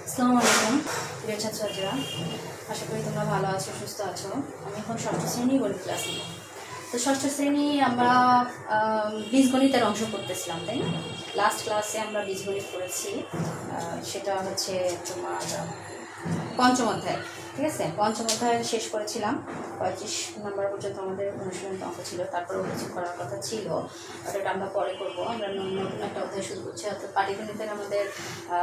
আসসালামু আলাইকুম প্রিয় ছাত্রছাত্রীরা, আশা করি তোমরা ভালো আছো, সুস্থ আছো। আমি এখন ষষ্ঠ শ্রেণী গণিত ক্লাস নিব। তো ষষ্ঠ শ্রেণী আমরা বীজগণিতের অংশ করতেছিলাম, তাই না? লাস্ট ক্লাসে আমরা বীজগণিত করেছি, সেটা হচ্ছে তোমার পঞ্চম অধ্যায়, ঠিক আছে? পঞ্চম অধ্যায় শেষ করেছিলাম, 25 নম্বর পর্যন্ত আমাদের অনুশীলন অঙ্ক ছিল, তারপরেও কিছু করার কথা ছিল, ওটা আমরা পরে করবো। আমরা নতুন একটা অধ্যায় শুরু করছি, অর্থাৎ পাটিগণিতের আমাদের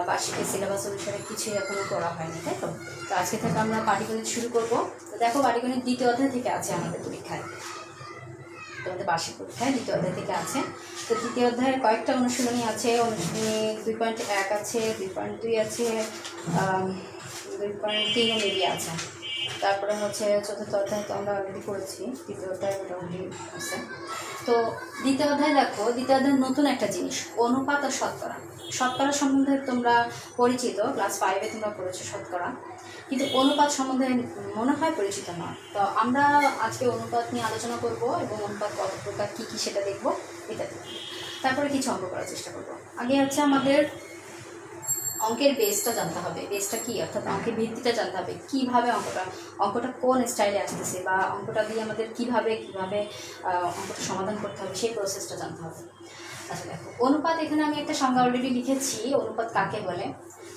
বার্ষিকের সিলেবাস অনুসারে কিছুই এখনও করা হয়নি, তাই তো? তো আজকে থেকে আমরা পাটিগণিত শুরু করবো। তো দেখো, পাটিগণিত দ্বিতীয় অধ্যায় থেকে আছে আমাদের পরীক্ষায়, তোমাদের বার্ষিক পরীক্ষায় দ্বিতীয় অধ্যায় থেকে আছে। তো দ্বিতীয় অধ্যায়ের কয়েকটা অনুশীলনী আছে। অনুশীলনী 2.1 আছে, 2.2 আছে, 2.3 মেবি আছে। তারপরে হচ্ছে চতুর্থ অধ্যায় তো আমরা অলরেডি করেছি, তৃতীয় অধ্যায় মোটামুটি আছে। তো দ্বিতীয় অধ্যায় দেখো, দ্বিতীয় অধ্যায়ের নতুন একটা জিনিস, অনুপাত আর শতকরা। শতকরা সম্বন্ধে তোমরা পরিচিত, ক্লাস 5-এ তোমরা পড়েছো শতকরা, কিন্তু অনুপাত সম্বন্ধে মনে হয় পরিচিত না। তো আমরা আজকে অনুপাত নিয়ে আলোচনা করব এবং অনুপাত কত প্রকার, কী কী সেটা দেখব, এটা তারপরে কিছু অঙ্ক করার চেষ্টা করব। আগে হচ্ছে আমাদের অঙ্কের বেসটা জানতে হবে। বেসটা কী, অর্থাৎ অঙ্কের ভিত্তিটা জানতে হবে, কীভাবে অঙ্কটা কোন স্টাইলে আসতেছে, বা অঙ্কটা দিয়ে আমাদের কীভাবে অঙ্কটা সমাধান করতে হবে, সেই প্রসেসটা জানতে হবে। আচ্ছা দেখো, অনুপাত, এখানে আমি একটা সংজ্ঞা অলরেডি লিখেছি। অনুপাত কাকে বলে?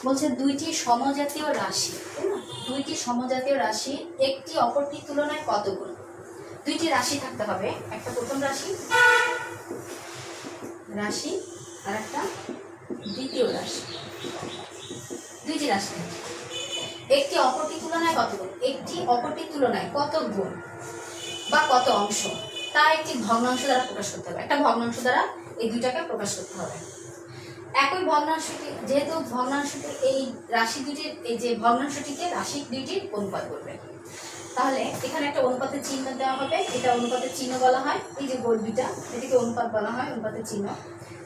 বলছে দুইটি সমজাতীয় রাশি, তাই না? দুইটি সমজাতীয় রাশি একটি অপরটির তুলনায় কত গুণ। দুইটি রাশি থাকতে হবে, একটা প্রথম রাশি আর একটা দ্বিতীয় রাশি। দুইটি রাশি একটি অপরটির তুলনায় কত গুণ, একটি অপরটির তুলনায় কত গুণ বা কত অংশ, তা একটি ভগ্নাংশ দ্বারা প্রকাশ করতে হবে। একটা ভগ্নাংশ দ্বারা এই দুইটাকে প্রকাশ করতে হবে। একই ভগ্নাংশটি, যেহেতু ভগ্নাংশটি এই রাশি দুইটির, এই যে ভগ্নাংশটিকে রাশি দুইটির অনুপাত করবে, তাহলে এখানে একটা অনুপাতের চিহ্ন দেওয়া হবে। এটা অনুপাতের চিহ্ন বলা হয়, এই যে গোল দুইটা, এটাকে অনুপাত বলা হয়, অনুপাতের চিহ্ন।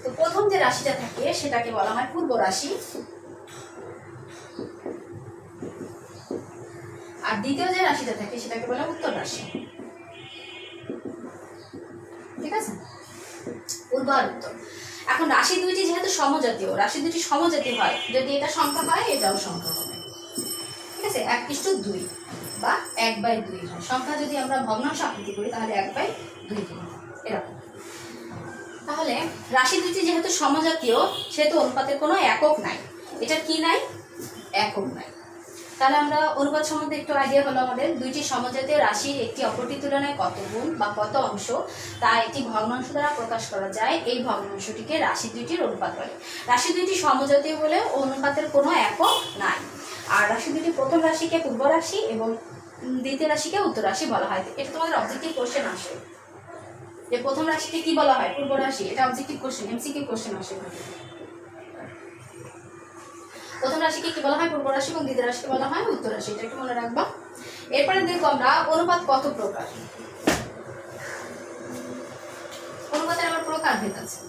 তো প্রথম যে রাশিটা থাকে সেটাকে বলা হয় পূর্ব রাশি, আর দ্বিতীয় যে রাশিটা থাকে সেটাকে বলা হয় উত্তর রাশি, ঠিক আছে? পূর্ব আর উত্তর। এখন রাশি দুইটি যেহেতু সমজাতীয়, রাশি দুটি সমজাতীয় হয়, যদি এটা সংখ্যা হয় এটাও সংখ্যা হবে, ঠিক আছে? 1:2 বা 1/2 হয়। সংখ্যা যদি আমরা ভগ্নাংশ আকৃতি করি তাহলে 1/2 এরকম। তাহলে রাশি দুটি যেহেতু সমজাতীয়, সেহেতু অনুপাতের কোনো একক নাই। এটা কি নাই? একক নাই। তাহলে আমরা অনুপাত সম্বন্ধে একটু আইডিয়া হলো আমাদের। দুইটি সমজাতীয় রাশির একটি অপরটির তুলনায় কত গুণ বা কত অংশ, তা একটি ভগ্নাংশ দ্বারা প্রকাশ করা যায়। এই ভগ্নাংশটিকে রাশি দুইটির অনুপাত বলে। রাশি দুইটি সমজাতীয় বলে অনুপাতের কোনো একক নাই। আর রাশি দুইটি, প্রথম রাশিকে পূর্ব রাশি এবং দ্বিতীয় রাশিকে উত্তর রাশি বলা হয়। এটা তোমাদের অবজেক্টিভ কোশ্চেন আসে, যে প্রথম রাশিকে কি বলা হয়? পূর্ব রাশি। এটা অবজেক্টিভ কোশ্চেন, এমসিকিউ কোশ্চেন আসে। প্রথম রাশিকে কি বলা হয়? পূর্ব রাশি, এবং দ্বিতীয় রাশিকে বলা হয় উত্তর রাশি। এটা একটু মনে রাখবা। এরপরে দেখো আমরা অনুপাত কত প্রকার। অনুপাতের আবার প্রকারভেদ আছে,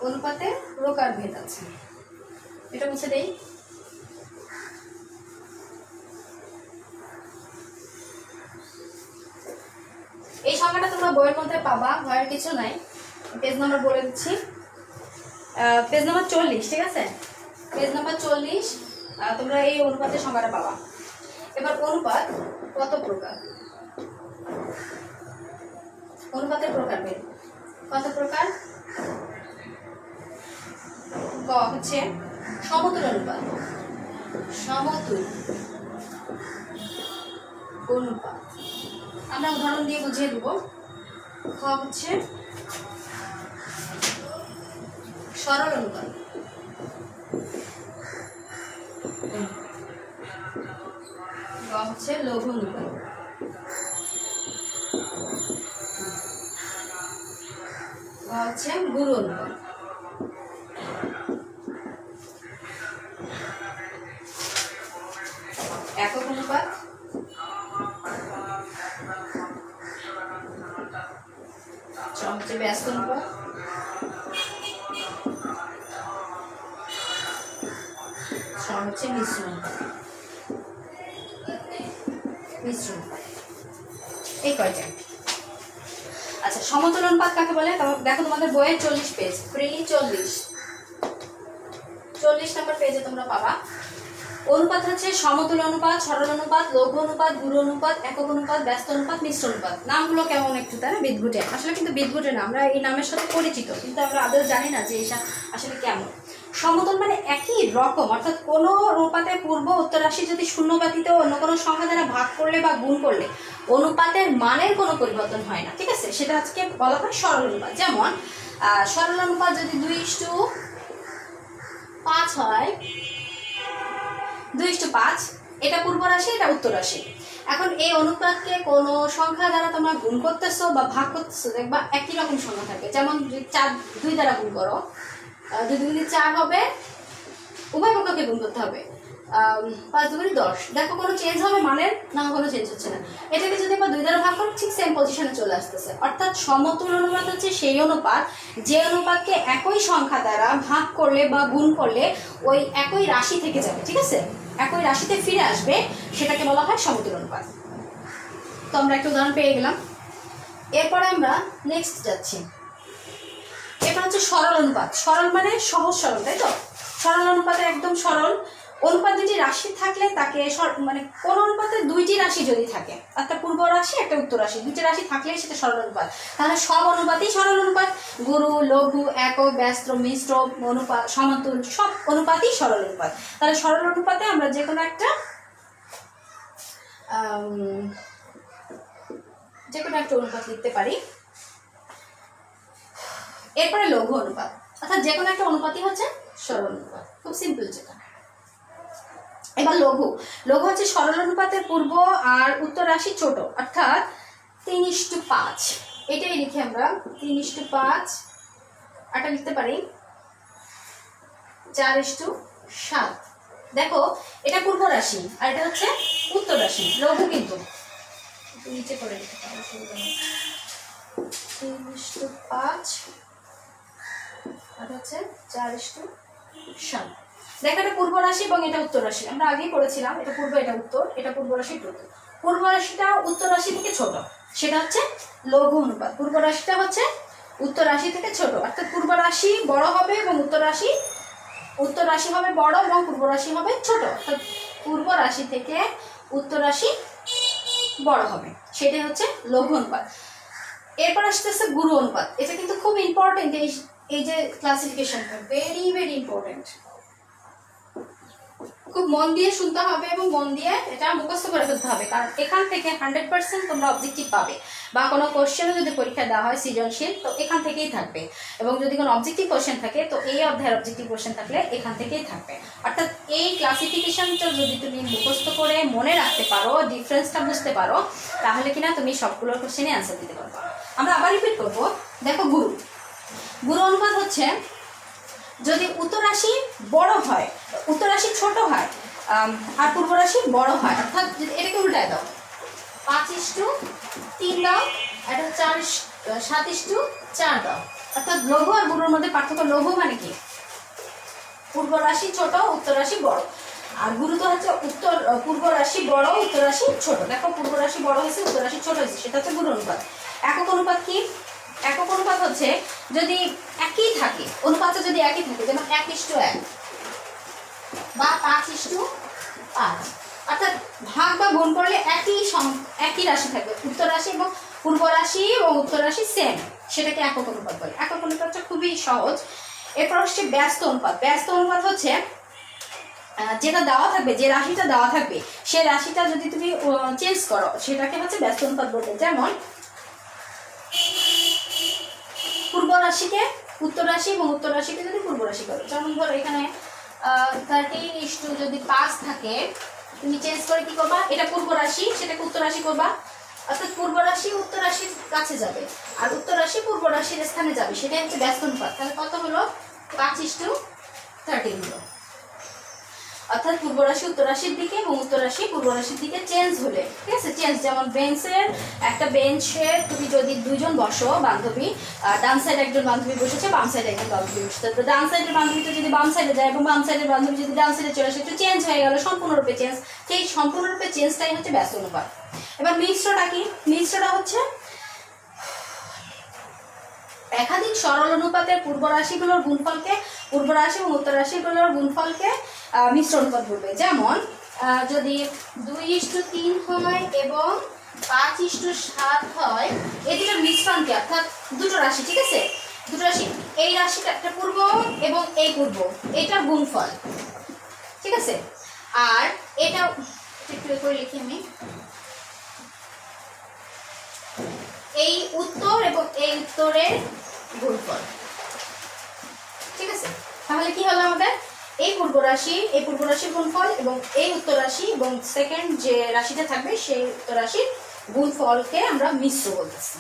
অনুপাতের প্রকারভেদ আছে। এটা মুছে দেই। এই সংখ্যাটা তোমরা বইয়ের মধ্যে পাবা, ভয়ের কিছু নাই। পেজ নাম্বার বলে দিচ্ছি, পেজ নাম্বার 40, ঠিক আছে? পেজ নাম্বার 40 তোমরা এই অনুপাতের সংখ্যাটা পাবা। এবার অনুপাত কত প্রকার, অনুপাতের প্রকারভেদ কত প্রকার? ক হচ্ছে সমতুল অনুপাত, সমতুল অনুপাত। আমরা উদাহরণ দিয়ে বুঝিয়ে দেব। খ হচ্ছে সরল অনুপাত, গ হচ্ছে লঘু অনুপাত, গ হচ্ছে গুরু অনুপাত, একক অনুপাত, হচ্ছে ব্যস্ত অনুপাত, হচ্ছে মিশ্র অনুপাত। এই কয়টা। আচ্ছা, সমতুল অনুপাত কাকে বলে? দেখো তোমাদের বইয়ের 40 পেজ, ফ্রি 40 নম্বর পেজে তোমরা পাবা অনুপাত হচ্ছে সমতুল অনুপাত, সরল অনুপাত, লঘু অনুপাত, গুরু অনুপাত, একক অনুপাত, ব্যস্ত অনুপাত, মিশ্র অনুপাত। নামগুলো কেমন একটু তাই না, বিদঘুটে। আসলে কিন্তু বিদঘুটে না, আমরা এই নামের সাথে পরিচিত, কিন্তু আমরা আদৌ জানি না যে এটা আসলে কেমন। সমতুল মানে একই রকম, অর্থাৎ কোনো অনুপাতের পূর্ব উত্তর রাশি যদি শূন্য ব্যতীত অন্য কোনো সংখ্যা দ্বারা ভাগ করলে বা গুণ করলে অনুপাতের মানের কোনো পরিবর্তন হয় না, ঠিক আছে, সেটা আজকে বলা হয় সরল অনুপাত। যেমন সরল অনুপাত যদি 2:5 হয়, 2:5, এটা পূর্ব রাশি, এটা উত্তর রাশি। এখন এই অনুপাতকে কোনো সংখ্যা দ্বারা তোমরা গুণ করতেছো বা ভাগ করতেছো, দেখবা একই রকম সংখ্যা থাকবে। যেমন 2 দ্বারা গুণ করো, 2 দুগুণে 4 হবে, উভয় পক্ষকে গুণ করতে হবে, 5 দুগুণে 10। দেখো কোনো চেঞ্জ হবে মানের না, কোনো চেঞ্জ হচ্ছে না। এটাকে যদি আমরা 2 দ্বারা ভাগ করো, ঠিক সেম পজিশনে চলে আসতেছে। অর্থাৎ সমতুল অনুপাত হচ্ছে সেই অনুপাত যে অনুপাতকে একই সংখ্যা দ্বারা ভাগ করলে বা গুণ করলে ওই একই রাশি থেকে যাবে, ঠিক আছে, একই রাশিতে ফিরে আসবে, সেটাকে বলা হয় সমতুল অনুপাত। তো আমরা একটা উদাহরণ পেয়ে গেলাম। এরপরে আমরা নেক্সট যাচ্ছি। এরপর হচ্ছে সরল অনুপাত। সরল মানে সহজ সরল, তাই তো? সরল অনুপাতে একদম সরল। অনুপাত দুটি রাশি থাকলে তাকে মানে কোন অনুপাতে 2টি রাশি যদি থাকে, একটা পূর্ব রাশি একটা উত্তর রাশি, 2টি রাশি থাকলেই সেটা সরল অনুপাত। তাহলে সব অনুপাতই সরল অনুপাত। গুরু, লঘু, একক, ব্যস্ত, মিশ্র অনুপাত, সমতুল সব অনুপাতই সরল অনুপাত। তাহলে সরল অনুপাতে আমরা যে কোনো একটা অনুপাত লিখতে পারি। এরপরে লঘু অনুপাত, অর্থাৎ যে কোনো একটা অনুপাতই হচ্ছে সরল অনুপাত, খুব সিম্পল যেটা। এবার লঘু। লঘু হচ্ছে সরল অনুপাতের পূর্ব আর উত্তর রাশি ছোট, অর্থাৎ 3:5। এটাই লিখি আমরা 3:5। এটা লিখতে পারি 4:7। দেখো এটা পূর্ব রাশি আর এটা হচ্ছে উত্তর রাশি, লঘু কিন্তু নিচে করে লিখতে পারো, 3:5 আর হচ্ছে 4:7। দেখো এটা পূর্ব রাশি এবং এটা উত্তর রাশি, আমরা আগেই পড়েছিলাম, এটা পূর্ব এটা উত্তর, এটা পূর্ব রাশি এটা উত্তর। পূর্ব রাশিটা উত্তর রাশি থেকে ছোট, সেটা হচ্ছে লঘু অনুপাত। পূর্ব রাশিটা হচ্ছে উত্তর রাশি থেকে ছোট, অর্থাৎ পূর্ব রাশি বড় হবে এবং উত্তর রাশি হবে বড় এবং পূর্ব রাশি হবে ছোট, অর্থাৎ পূর্ব রাশি থেকে উত্তর রাশি বড় হবে, সেটাই হচ্ছে লঘু অনুপাত। এরপর আসতেছে গুরু অনুপাত। এটা কিন্তু খুব ইম্পর্টেন্ট, এই যে ক্লাসিফিকেশনটা ভেরি ভেরি ইম্পর্টেন্ট, খুব মন দিয়ে শুনতে হবে এবং মন দিয়ে এটা মুখস্থ করে ফেলতে হবে, কারণ এখান থেকে 100% তোমরা অবজেক্টিভ পাবে, বা কোনো কোশ্চেনও যদি পরীক্ষা দেওয়া হয় সৃজনশীল তো এখান থেকেই থাকবে, এবং যদি কোনো অবজেক্টিভ কোশ্চেন থাকে তো এই অধ্যায়ের অবজেক্টিভ কোশ্চেন থাকলে এখান থেকেই থাকবে। অর্থাৎ এই ক্লাসিফিকেশনটা যদি তুমি মুখস্থ করে মনে রাখতে পারো, ডিফারেন্সটা বুঝতে পারো, তাহলে কিনা তুমি সবগুলোর কোশ্চেনে অ্যান্সার দিতে পারবে। আমরা আবার রিপিট করবো। দেখো গুরু অনুপাত হচ্ছে যদি উত্তর রাশি বড় হয়, উত্তর রাশি ছোট হয় আর পূর্ব রাশি বড় হয়, অর্থাৎ যদি এটাকে উল্টায় দাও 5:3 দাও, এটা 7:4 দাও, অর্থাৎ লঘু আর গুরুর মধ্যে পার্থক্য। লঘু মানে কি পূর্ব রাশি ছোট উত্তর রাশি বড়, আর গুরু তো হচ্ছে পূর্ব রাশি বড় উত্তর রাশি ছোট। দেখো পূর্ব রাশি বড় হয়েছে উত্তর রাশি ছোট হয়েছে, সেটা হচ্ছে গুরু অনুপাত। একক অনুপাত কি? একক অনুপাত হচ্ছে যদি একই থাকে, অনুপাতটা যদি একই থাকে, যেমন 1:1 বা 5:5, অর্থাৎ ভাগ বা গুণ করলে একই রাশি থাকবে, উত্তর রাশি এবং পূর্ব রাশি এবং উত্তর রাশি সেম, সেটাকে একক অনুপাত বলে। একক অনুপাতটা খুবই সহজ। এরপর হচ্ছে ব্যস্ত অনুপাত। ব্যস্ত অনুপাত হচ্ছে যেটা দেওয়া থাকবে, যে রাশিটা দেওয়া থাকবে সেই রাশিটা যদি তুমি চেঞ্জ করো, সেটাকে হচ্ছে ব্যস্ত অনুপাত বলবে। যেমন পূর্ব রাশিকে উত্তর রাশি এবং উত্তর রাশিকে যদি পূর্ব রাশি করো, যেমন ধরো এখানে 13:5 যদি 5 থাকে, তুমি চেঞ্জ করে কি করবা, এটা পূর্ব রাশি সেটাকে উত্তর রাশি করবা, অর্থাৎ পূর্ব রাশি উত্তর রাশির কাছে যাবে আর উত্তর রাশি পূর্ব রাশির স্থানে যাবে, সেটাই হচ্ছে ব্যস্ত অনুপাত। তাহলে কত হলো 5:13 হলো, অর্থাৎ পূর্ব রাশি উত্তর রাশির দিকে এবং উত্তর রাশি পূর্ব রাশির দিকে চেঞ্জ হলে, ঠিক আছে, চেঞ্জ। যেমন একটা বেঞ্চে তুমি যদি 2 জন বসো বান্ধবী, ডান সাইডে একজন বান্ধবী বসেছে, বাম সাইডে একজন বান্ধবী বসেছে, তো ডান সাইডের বান্ধবীটা যদি বাম সাইডে যায় এবং বাম সাইডের বান্ধবী যদি ডান সাইডে চলে আসে, একটু চেঞ্জ হয়ে গেল, সম্পূর্ণরূপে চেঞ্জ। সেই সম্পূর্ণরূপে চেঞ্জটাই হচ্ছে ব্যস্ত অনুপাত। এবার মিশ্রটা কি? মিশ্রটা হচ্ছে একাধিক সরল অনুপাতের পূর্ব রাশিগুলোর গুণফলকে, পূর্ব রাশি এবং উত্তর রাশিগুলোর গুণফলকে মিশ্র অনুপাত বলবে। যেমন যদি 2:3 হয় এবং 5:7 হয়, এই দুটোর মিশ্রণকে, অর্থাৎ দুটো রাশি, ঠিক আছে, দুটো রাশি, এই রাশিটা একটা পূর্ব এবং এই পূর্ব, এইটার গুণফল, ঠিক আছে। আর এটা একটু করে লিখি আমি, এই উত্তর এবং এই উত্তরের গুণফল, ঠিক আছে। তাহলে কি হলো আমাদের, এই পূর্ব রাশির গুণফল এবং এই উত্তর রাশি এবং সেকেন্ড যে রাশিটা থাকবে সেই উত্তর রাশির গুণফলকে আমরা মিশ্র বলতেছি।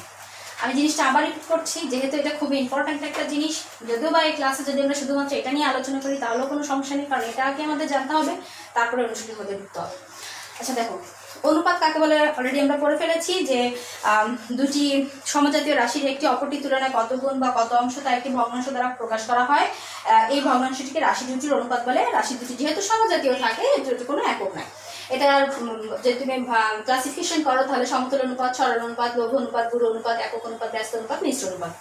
আমি জিনিসটা আবার রিপিট করছি, যেহেতু এটা খুবই ইম্পর্ট্যান্ট একটা জিনিস। যদিও বা এই ক্লাসে যদি আমরা শুধুমাত্র এটা নিয়ে আলোচনা করি তাহলেও কোনো সমস্যা নেই, কারণ এটা আগে আমাদের জানতে হবে, তারপরে অনুষ্ঠিত হতে ঢুকতে হবে। আচ্ছা দেখো, অনুপাত কাকে বলে অলরেডি আমরা পড়ে ফেলেছি, যে দুটি সমজাতীয় রাশির একটি অপরটির তুলনায় কত গুণ বা কত অংশ তা একটি ভগ্নাংশ দ্বারা প্রকাশ করা হয়। এই ভগ্নাংশটিকে রাশি দুটির অনুপাত বলে। রাশি দুটি যেহেতু সমজাতীয় থাকে, এর কোনো একক নাই। এটা যদি তুমি ক্লাসিফিকেশন করো তাহলে সমতুল অনুপাত, সরল অনুপাত, লঘু অনুপাত, গুরু অনুপাত, একক অনুপাত, ব্যস্ত অনুপাত, মিশ্র অনুপাত।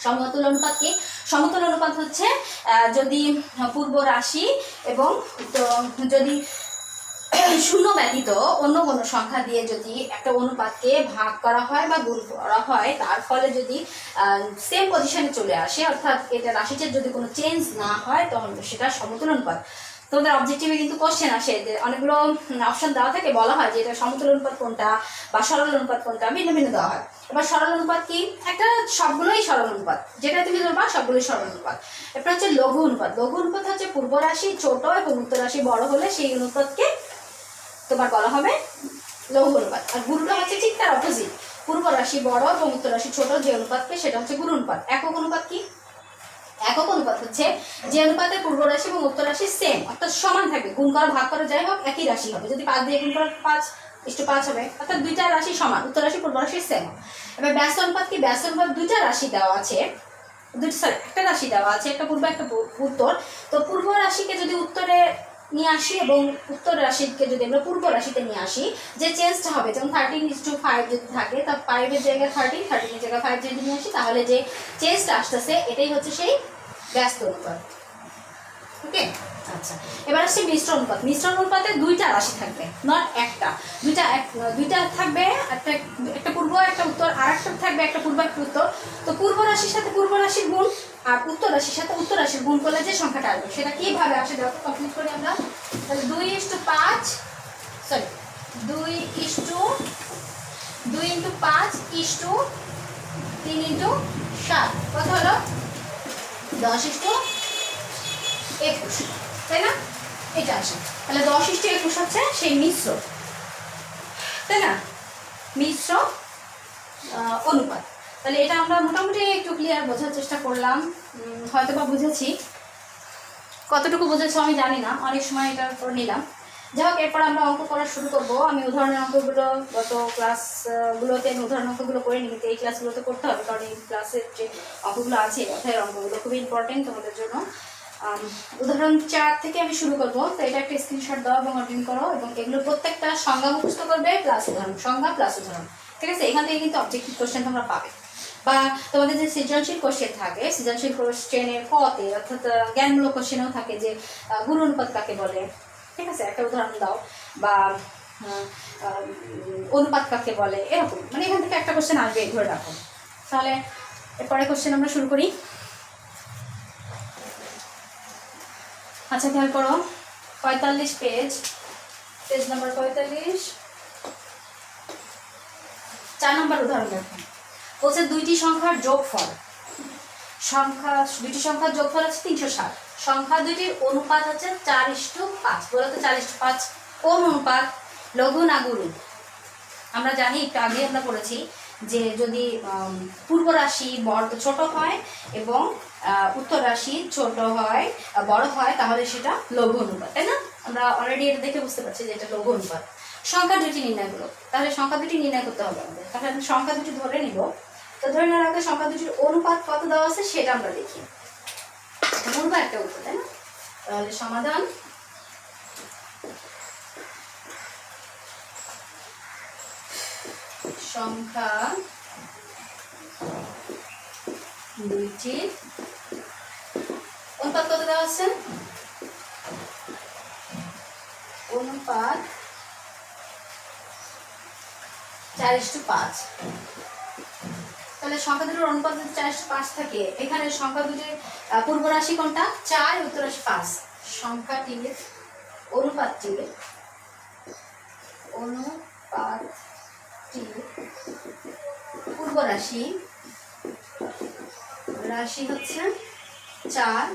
সমতুল অনুপাত কি? সমতুল অনুপাত হচ্ছে যদি পূর্ব রাশি এবং যদি শূন্য ব্যতীত অন্য কোনো সংখ্যা দিয়ে যদি একটা অনুপাতকে ভাগ করা হয় বা গুণ করা হয়, তার ফলে যদি সেম পজিশনে চলে আসে, অর্থাৎ এটা রাশিটার যদি কোনো চেঞ্জ না হয়, তখন সেটা সমতুল অনুপাত। তোমাদের অবজেক্টিভে কিন্তু কোশ্চেন আসে, যে অনেকগুলো অপশন দেওয়া থাকে, বলা হয় যে এটা সমতুল অনুপাত কোনটা বা সরল অনুপাত কোনটা, ভিন্ন ভিন্ন দেওয়া হয়। এবার সরল অনুপাত কি? একটা সবগুলোই সরল অনুপাত, যেটা তুমি ধরবা সবগুলোই সরল অনুপাত। এরপর হচ্ছে লঘু অনুপাত। লঘু অনুপাত হচ্ছে পূর্ব রাশি ছোট এবং উত্তর রাশি বড় হলে সেই অনুপাতকে তোমার বলা হবে লঘু অনুপাত। আর গুরুটা হচ্ছে ঠিক তার অপোজিট, পূর্ব রাশি বড় এবং উত্তর রাশি ছোট যে অনুপাতকে, সেটা হচ্ছে গুরু অনুপাত। একক অনুপাত কি? একক অনুপাত হচ্ছে যে অনুপাতে পূর্ব রাশি এবং উত্তর রাশি সেম, অর্থাৎ সমান থাকবে, গুণ করা ভাগ করা যাই হোক একই রাশি হবে। যদি 5 দিয়ে গুণ করা 5:5 হবে, অর্থাৎ দুইটা রাশি সমান, উত্তর রাশি পূর্ব রাশি সেম। এবার ব্যস্ত অনুপাত কি? ব্যস্ত অনুপাত দুইটা রাশি দেওয়া আছে, একটা রাশি দেওয়া আছে, একটা পূর্ব একটা উত্তর। তো পূর্ব রাশিকে যদি উত্তরে নিয়ে আসি এবং উত্তর রাশিকে যদি আমরা পূর্ব রাশিতে নিয়ে আসি, যে চেঞ্জটা হবে, যেমন 13:5 যদি থাকে, তা 5-এর জায়গায় 13-এর জায়গায় 5 যদি নিয়ে আসি, তাহলে যে চেঞ্জটা আসতেছে এটাই হচ্ছে সেই ব্যস্ত অনুপাত। ওকে, আচ্ছা, এবার আসছে মিশ্র অনুপাত। মিশ্র অনুপাতে দুইটা রাশি থাকবে, নট একটা, দুইটা থাকবে, একটা পূর্ব একটা উত্তর, আর একটা থাকবে একটা পূর্ব একটা উত্তর। তো পূর্ব রাশির সাথে পূর্ব রাশির গুণ আর উত্তর রাশির সাথে উত্তর রাশির গুণ করলে যে সংখ্যাটা আসবে সেটা কিভাবে আসে, দেখো কমপ্লিট করি আমরা। তাহলে 2:5, সরি 2:5:3:7 কত হলো? 10:21, তাই না? এটা আসে। তাহলে 10:21 হচ্ছে সেই মিশ্র, তাই না, মিশ্র অনুপাত। তাহলে এটা আমরা মোটামুটি একটু ক্লিয়ার বোঝার চেষ্টা করলাম, হয়তো বা বুঝেছি, কতটুকু বুঝেছো আমি জানি না, অনেক সময় এটার উপর নিলাম। যাই হোক, এরপর আমরা অঙ্ক করা শুরু করবো। আমি উদাহরণের অঙ্কগুলো গত ক্লাসগুলোতে আমি উদাহরণ অঙ্কগুলো করে নিই, কিন্তু এই ক্লাসগুলোতে করতে হবে, কারণ এই ক্লাসের যে অঙ্কগুলো আছে, অধ্যায়ের অঙ্কগুলো খুবই ইম্পর্টেন্ট তোমাদের জন্য। উদাহরণ 4 থেকে আমি শুরু করবো। তো এটা একটা স্ক্রিনশট দাও এবং অর্জন করো, এবং এগুলো প্রত্যেকটা সংজ্ঞা মুখস্থ করবে প্লাস উদাহরণ, সংজ্ঞা প্লাস উদাহরণ, ঠিক আছে। এখান থেকে কিন্তু অবজেক্টিভ কোশ্চেন তোমরা পাবে, বা তোমাদের যে সৃজনশীল কোশ্চেন থাকে, সৃজনশীল কোশ্চেনের কতে, অর্থাৎ জ্ঞানমূলক কোশ্চেনও থাকে, যে গুরু অনুপাত কাকে বলে, ঠিক আছে, একটা উদাহরণ দাও, বা অনুপাত কাকে বলে, এরকম, মানে এখান থেকে একটা কোশ্চেন আসবে, ধরে রাখো। তাহলে এরপরে কোশ্চেন আমরা শুরু করি। আচ্ছা, খেয়াল করো, 45 পেজ নাম্বার 45, 4 নম্বর উদাহরণ দেখো। বলছে দুইটি সংখ্যার যোগফল, দুইটি সংখ্যার যোগফল হচ্ছে 360, সংখ্যা দুইটির অনুপাত হচ্ছে 4:5। বলতো 4:5 কোন অনুপাত, লঘু না গুরু? আমরা জানি, একটু আগে আমরা পড়েছি, যে যদি পূর্ব রাশি ছোট হয় এবং উত্তর রাশি ছোট হয়, বড় হয়, তাহলে সেটা লঘু অনুপাত, তাই না? আমরা অলরেডি এটা দেখে বুঝতে পারছি যে এটা লঘু অনুপাত। সংখ্যা দুটি নির্ণয় করো, তাহলে সংখ্যা দুটি নির্ণয় করতে হবে আমাদের। তাহলে আমি সংখ্যা দুটি ধরে নিব। তো ধরে নেওয়ার আগে সংখ্যা দুটির অনুপাত কত দেওয়া আছে সেটা আমরা দেখি, অনুপাত একটা উত্তর, তাই না? তাহলে সমাধান, সংখ্যা দুইটির অনুপাত কত দেওয়া আছে? অনুপাত 4:5। তাহলে সংখ্যা দুটোর অনুপাত যদি 4:5 থাকে, এখানে সংখ্যা দুটির পূর্ব রাশি কোনটা? 4, উত্তর রাশি 5। সংখ্যাটির অনুপাতটির পূর্ব রাশি হচ্ছে 4,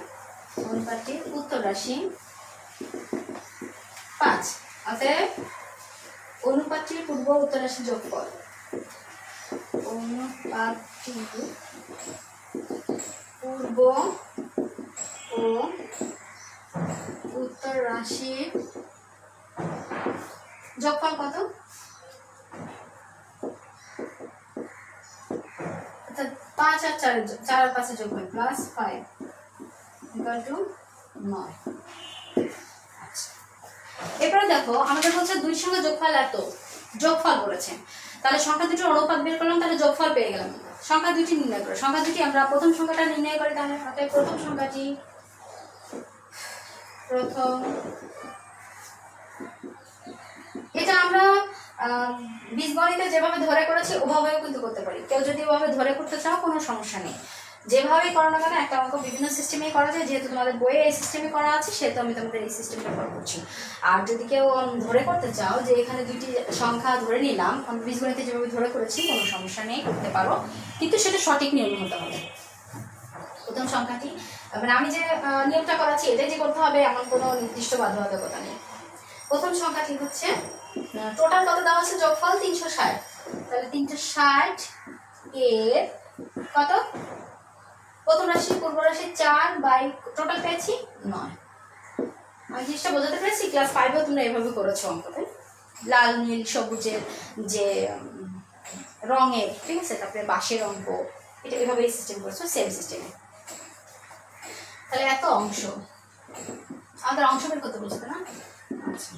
অনুপাতটির উত্তর রাশি 5। অতএব অনুপাতটির পূর্ব উত্তর রাশি যোগফল, অনুপাতটির পূর্ব ও উত্তর রাশির যোগফল কত? অর্থাৎ 5 আর 4 আর 5 এর যোগফল +5 = 9। আচ্ছা, এরপরে দেখো আমাদের হচ্ছে দুই সঙ্গে যোগফল এত, যোগফল বলেছে। তাহলে সংখ্যা দুটির অনুপাত বের করলাম, তাহলে যোগফল পেয়ে গেলাম। সংখ্যা দুটি নির্ণয় করো। সংখ্যা দুটি আমরা প্রথম সংখ্যাটা নির্ণয় করি। তাহলে প্রথম সংখ্যাটি, এটা আমরা বীজগণিতে যেভাবে ধরে করেছি ওভাবেও কিন্তু করতে পারি। কেউ যদি ওভাবে ধরে করতে চাও কোনো সমস্যা নেই, যেভাবেই করো না কেন একটা অঙ্ক বিভিন্ন সিস্টেমেই করা যায়। যেহেতু তোমাদের বইয়ে এই সিস্টেমে করা আছে, সেহেতু আমি তোমাদের এই সিস্টেম ব্যবহার করছি। আর যদি কেউ ধরে করতে চাও যে এখানে দুইটি সংখ্যা ধরে নিলাম, আমি বীজগণিতে যেভাবে ধরে করেছি, কোনো সমস্যা নেই, করতে পারো, কিন্তু সেটা সঠিক নিয়ম হতে হবে। প্রথম সংখ্যাটি মানে আমি যে নিয়মটা করাচ্ছি এটাই যে করতে হবে এমন কোনো নির্দিষ্ট বাধ্যবাধকতা নেই। প্রথম সংখ্যাটি হচ্ছে টোটাল কত দেওয়া আছে? যোগফল 360। তাহলে 360 এর কত? প্রথম রাশি পূর্ব রাশি 4 বাই টোটাল পেয়েছি 9। আমি জিনিসটা বোঝাতে পেরেছি? ক্লাস 5এও তোমরা এভাবে করেছো অঙ্কতে, লাল নীল সবুজের যে রঙের, ঠিক আছে, তারপরে বাঁশের অঙ্ক, এটা এভাবে সিস্টেম করেছো, সেম সিস্টেমে। তাহলে এত অংশ আমাদের অংশ বের করতে বলছে না? আচ্ছা,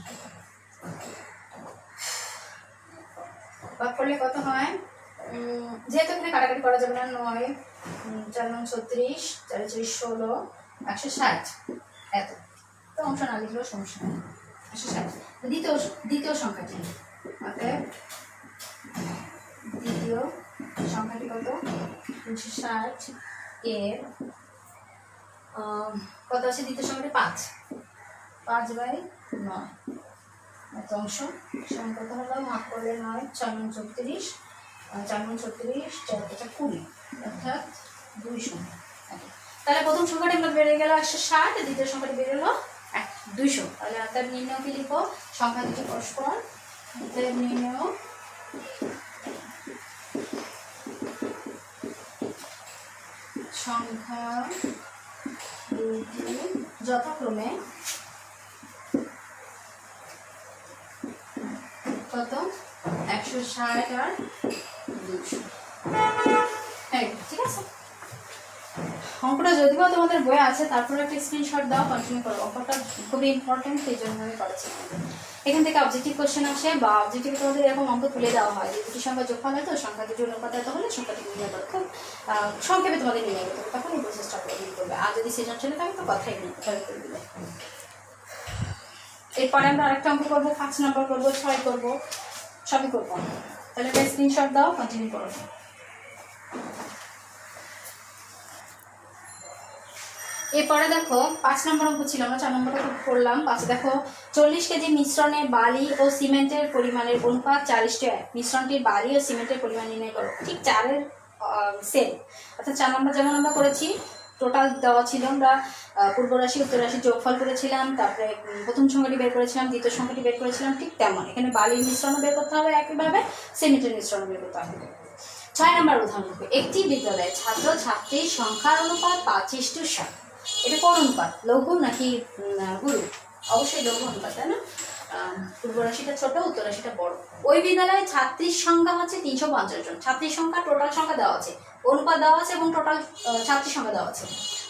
ভাগ করলে কত হয়? যেহেতু এখানে কাটাকাটি করা যাবে না, 9 4 9 36 4 4 16 160 এত। তো অংশ না লিখলেও সমস্যা নেই, 160। দ্বিতীয় সংখ্যাটি, অতএব দ্বিতীয় সংখ্যাটি কত? 360 এর কত আছে? দ্বিতীয় সংখ্যাটি 5 বাই 9 এত অংশ। সমান কত হলো? ভাগ করলে 9 4 9 36 4 9 36 4 5 20, অর্থাৎ 200। তাহলে প্রথম সংখ্যাটি আমরা বেড়ে গেল 160, দ্বিতীয় সংখ্যাটি বেড়ে গেল 200। তাহলে অর্থাৎ নির্ণয় কি লিখবো? সংখ্যা দুটি পরস্পর, অর্থাৎ নির্ণয় সংখ্যা দুটি যথাক্রমে কত? 160 আর 200। হ্যাঁ, ঠিক আছে। অঙ্কটা যদিও তোমাদের বই আছে, তারপরে একটা স্ক্রিনশট দাও, কন্টিনিউ করো। অঙ্কটা খুবই ইম্পর্টেন্ট, সেই জন্য আমি করেছি। এখান থেকে অবজেক্টিভ কোশ্চেন আসে, বা অবজেক্টিভে তোমাদের এরকম অঙ্ক তুলে দেওয়া হয় যে দুটি সংখ্যা যোগফল হয়, তো সংখ্যা দুটি অনুপাত এত হলে সংখ্যাটি নির্ণয় করো। খুব সংক্ষেপে তোমাদের নির্ণয় করতে হবে, তখন এই প্রসেসটা করবে। আর যদি সৃজনশীল থাকে তো কথাই নেই, করে দিবে। এরপরে আমরা আরেকটা অঙ্ক করবো, 5 নম্বর করবো, 6 করবো, সবই করবো। তাহলে একটা স্ক্রিনশট দাও, কন্টিনিউ করো। এরপরে দেখো 5 নম্বর অঙ্ক ছিল, আমরা 4 নম্বরটা করলাম। 5 দেখো 40 কেজি মিশ্রণে বালি ও সিমেন্টের পরিমাণের অনুপাত 4:1। মিশ্রণটির বালি ও সিমেন্টের পরিমাণ নির্ণয় করো। ঠিক 4-এর সেম, অর্থাৎ 4 নম্বর যেমন আমরা করেছি, টোটাল দেওয়া ছিল, আমরা পূর্ব রাশি উত্তর রাশি যোগফল করেছিলাম, তারপরে প্রথম সংখ্যাটি বের করেছিলাম, দ্বিতীয় সংখ্যাটি বের করেছিলাম, ঠিক তেমন এখানে বালির মিশ্রণও বের করতে হবে, একইভাবে সিমেন্টের মিশ্রণও বের করতে হবে। 6 নম্বর উদাহরণ দেখো, একটি বিদ্যালয়ে ছাত্র ছাত্রীর সংখ্যার অনুপাত 5:7। এটা কোন অনুপাত? লঘু নাকি গুরু? অবশ্যই লঘু অনুপাত, তাই না? পূর্ব রাশিটা ছোট, উত্তর রাশিটা বড়। ওই বিদ্যালয়ে ছাত্রীর সংখ্যা হচ্ছে 350 জন। ছাত্রীর সংখ্যা, টোটাল সংখ্যা দেওয়া আছে, অনুপাত দেওয়া আছে এবং টোটাল ছাত্রীর সংখ্যা দেওয়া আছে।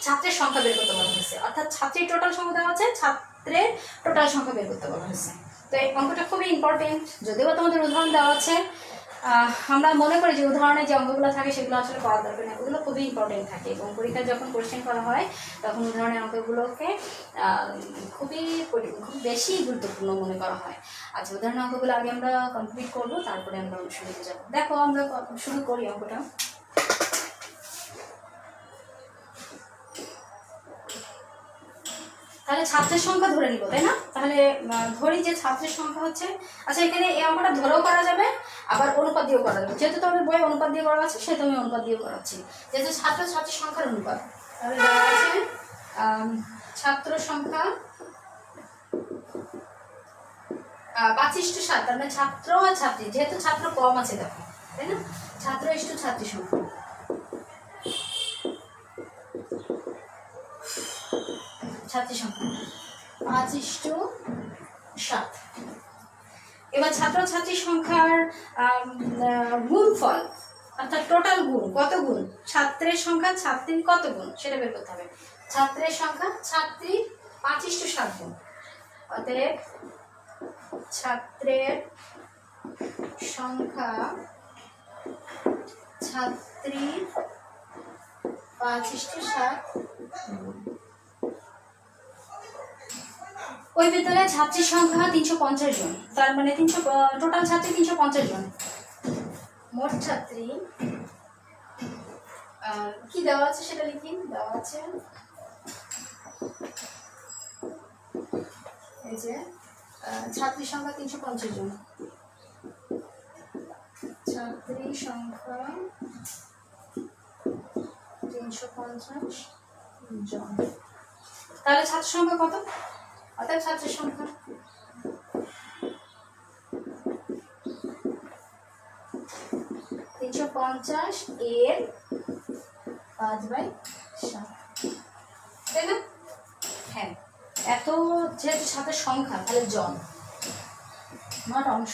ছাত্রের সংখ্যা বের করতে বলা হয়েছে, অর্থাৎ ছাত্রীর টোটাল সংখ্যা দেওয়া আছে, ছাত্রের টোটাল সংখ্যা বের করতে বলা হয়েছে। তো এই অঙ্কটা খুবই ইম্পর্টেন্ট, যদিও তোমাদের উদাহরণ দেওয়া আছে, আমরা মনে করি যে উদাহরণে যে অঙ্কগুলো থাকে সেগুলো আসলে করা দরকার না, ওগুলো খুবই ইম্পর্টেন্ট থাকে এবং পরীক্ষায় যখন কোশ্চেন করা হয় তখন উদাহরণের অঙ্কগুলোকে খুব বেশি গুরুত্বপূর্ণ মনে করা হয়। আচ্ছা, উদাহরণের অঙ্কগুলো আগে আমরা কমপ্লিট করবো, তারপরে আমরা অনুশীলনে যাবো। দেখো আমরা শুরু করি অঙ্কটা। তাহলে ছাত্রের সংখ্যা ধরে নিব, তাই না? তাহলে ধরি যে ছাত্রের সংখ্যা হচ্ছে, আচ্ছা এখানে এই অঙ্কটা ধরেও করা যাবে, আবার অনুপাত দিয়েও করা যাবে। যেহেতু তোমাদের বই অনুপাত দিয়ে করা আছে সেহেতু আমি অনুপাত দিয়েও করাচ্ছি, যেহেতু ছাত্র ছাত্রীর সংখ্যার অনুপাত। তাহলে দেওয়া আছে ছাত্র সংখ্যা 5:7, তার মানে ছাত্র আর ছাত্রী, যেহেতু ছাত্র কম আছে দেখো, তাই না? ছাত্র ইস্টু ছাত্রী সংখ্যা, ছাত্রী সংখ্যা 5:7। এবার ছাত্র ছাত্রী সংখ্যার গুণফল, অর্থাৎ টোটাল গুণ, কত গুণ? ছাত্রের সংখ্যা ছাত্রীর কত গুণ সেটা বের করতে হবে। ছাত্রের সংখ্যা ছাত্রীর 5:7 গুণ, অতএব ছাত্রের সংখ্যা ছাত্রীর 5:7 গুণ। ওই বিদ্যালয়ে ছাত্রীর সংখ্যা 350 জন, তার মানে টোটাল ছাত্রী 350 জন। মোট ছাত্রী কি দেওয়া আছে সেটা লিখি, দেওয়া আছে এই যে ছাত্রীর সংখ্যা 350 জন, ছাত্রীর সংখ্যা 350 জন। তাহলে ছাত্র সংখ্যা কত? অর্থাৎ ছাত্রের সংখ্যা 350 এর 5/7, তাই না? হ্যাঁ, এত যেহেতু ছাত্রের সংখ্যা তাহলে জন, নট অংশ।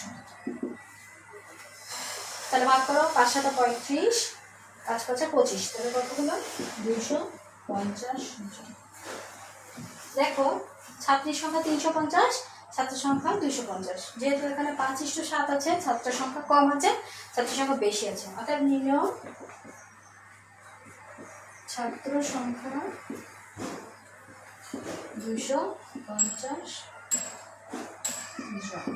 তাহলে ভাগ করো, 5×7 = 35, 5×5 = 25, তাহলে কত হলো? 250 জন। দেখো ছাত্রীর সংখ্যা 350, ছাত্র সংখ্যা 250, যেহেতু এখানে 5:7 আছে, ছাত্রের সংখ্যা কম আছে, ছাত্রের সংখ্যা বেশি আছে, অর্থাৎ নিল ছাত্র সংখ্যা 250 জন।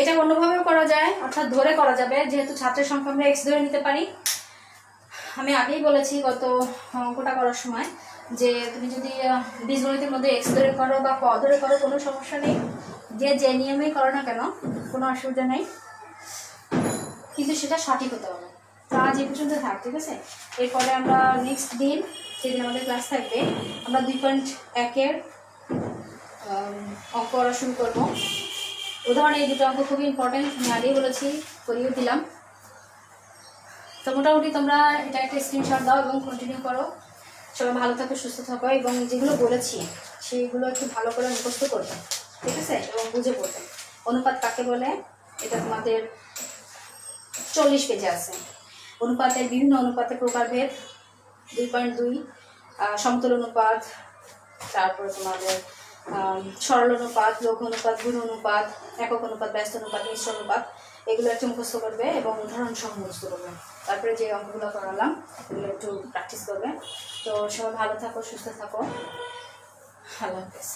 এটা অন্যভাবেও করা যায়, অর্থাৎ ধরে করা যাবে, যেহেতু ছাত্রের সংখ্যা আমরা x ধরে নিতে পারি। আমি আগেই বলেছি গত অঙ্কটা করার সময় যে তুমি যদি বীজগণিতের মধ্যে x ধরে করো বা ক ধরে করো কোনো সমস্যা নেই, যে নিয়মেই করো না কেন কোনো অসুবিধা নেই, কিন্তু সেটা সঠিক হতে হবে। তো আজ এই পর্যন্ত থাক, ঠিক আছে? এরপরে আমরা নেক্সট দিন, সেদিন আমাদের ক্লাস থাকবে, আমরা 2.1-এর অঙ্ক করা শুরু করবো। উদাহরণে এই দুটো অঙ্ক খুবই ইম্পর্টেন্ট, আমি আগেই বলেছি, করিয়েও দিলাম। তো মোটামুটি তোমরা এটা একটা স্ক্রিনশট দাও এবং কন্টিনিউ করো। সবাই ভালো থাকো, সুস্থ থাকো, এবং যেগুলো বলেছি সেইগুলো একটু ভালো করে মুখস্থ করবে, ঠিক আছে? এবং বুঝে পড়বে। অনুপাত কাকে বলে এটা তোমাদের 40 পেজে আছে। অনুপাতের বিভিন্ন অনুপাতের প্রকারভেদ, 2.2 সমতল অনুপাত, তারপরে তোমাদের সরল অনুপাত, লঘু অনুপাত, গুণ অনুপাত, একক অনুপাত, ব্যস্ত অনুপাত, মিশ্র অনুপাত, এগুলো একটু মুখস্থ করবে এবং উদাহরণ সহ মুখস্থ করবে। তারপরে যে অঙ্কগুলো করালাম এগুলো একটু প্র্যাকটিস করবে। তো সবাই ভালো থাকো, সুস্থ থাকো, আল্লাহ হাফেজ।